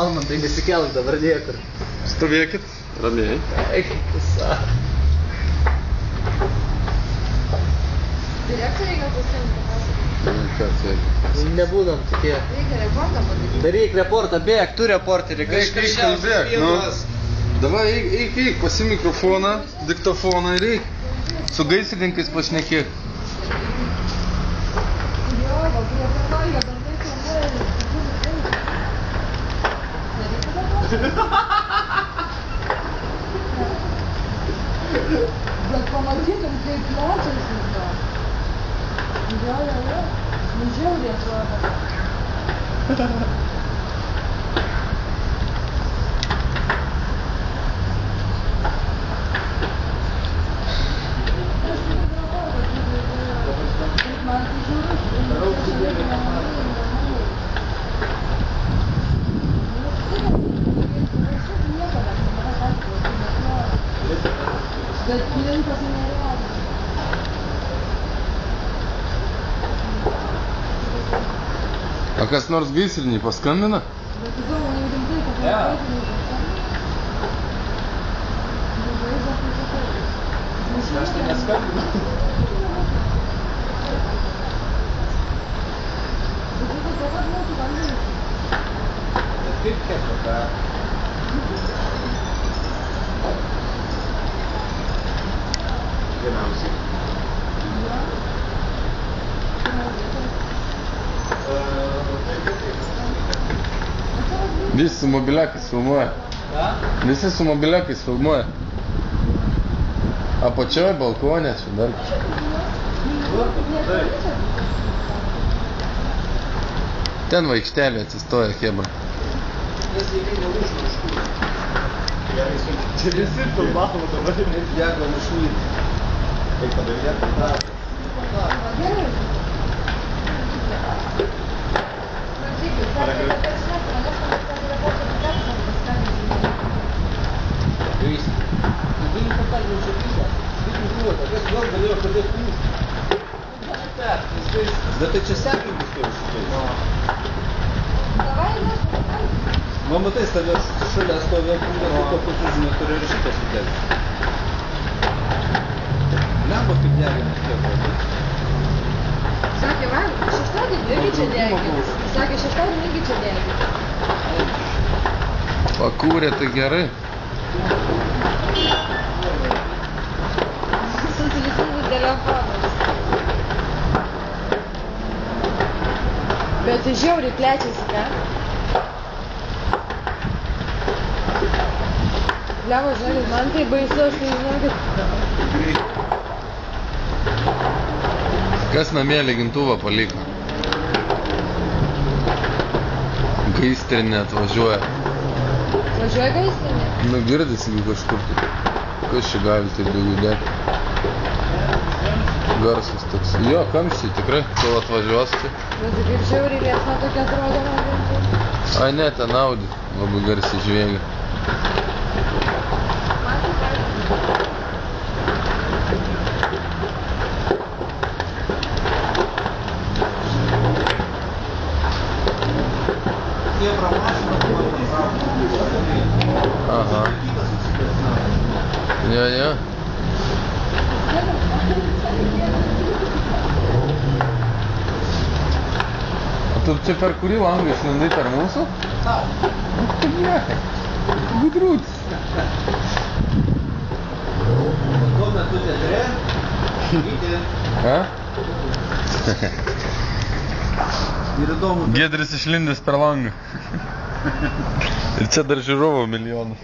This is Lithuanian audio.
Almantai, nesikelk dabar niekur. Stovėkit. Ramiai. Eikit, sa. Direktoriai gal paskambinti. Nebūdam tokie. Reikia reportą padaryti. Daryk reportą, bėg, tu reporterį. Eik, kalbėk, nu. Davai, eik, pasi mikrofoną, diktofoną ir eik. Su gaisrininkais pašnekėk. Jo, gal prie pirmojo darbai filmuoja. Bet pamatytum, kaip plečiasi to. Jo. Žiauriai atrodo. Man tai žiauriai. Bet klientas nerealiai. A kas nors gaisriniai paskambina? Bet įdomu, jau rimtai, kad gaisriniai paskambina. Aš tai neskambinu. Bet tai dabar mūsų vandens. Bet kaip tada? Geriausiai. Visi su mobiliakais filmuoja. Visi su mobiliakais filmuoja. Apačioje, balkonė, čia dar kažką. Ten vaikštelė atsistoja chebra. Čia visi filmavo dabar. Dego nušmyti. Kaip padaryti tą. Gerai. Bet tai čia sekintis kaip šitai. Man matai, stovės šalia stovė kūrė, to pačiu žinai, turi ir šitą sutelti. Lemba kaip deginas kiek. Sakė, man, šeštadienį irgi čia degė. Sakė, šeštadienį irgi čia degė. Pakūrė tai gerai. Susilicinų telefonas. Bet tai žiauriai plečiasi, ką? Levo, žinokit, man tai baisu, aš tai žinokit. Kas namie lygintuvą paliko? Gaisrinė atvažiuoja. Važiuoja gaisrinė? Nu girdisi kažkur tai. Kas čia gali taip daugiau dėti? Garsas toks. Jo, kamščiai tikrai, kol atvažiuos tai. Bet tai kaip žiauriai liepsna tokia atrodo man bent. Ai ne, ten Audi. Labai garsiai žvėgia. Aha. Jo. O tu čia per kurį langą išlindai per mūsų? O tu blėkai. Gudrutis. Tuo metu teatre. A? Ir įdomu. Giedris išlindęs per langą. Ir čia dar žiūrovų milijonas.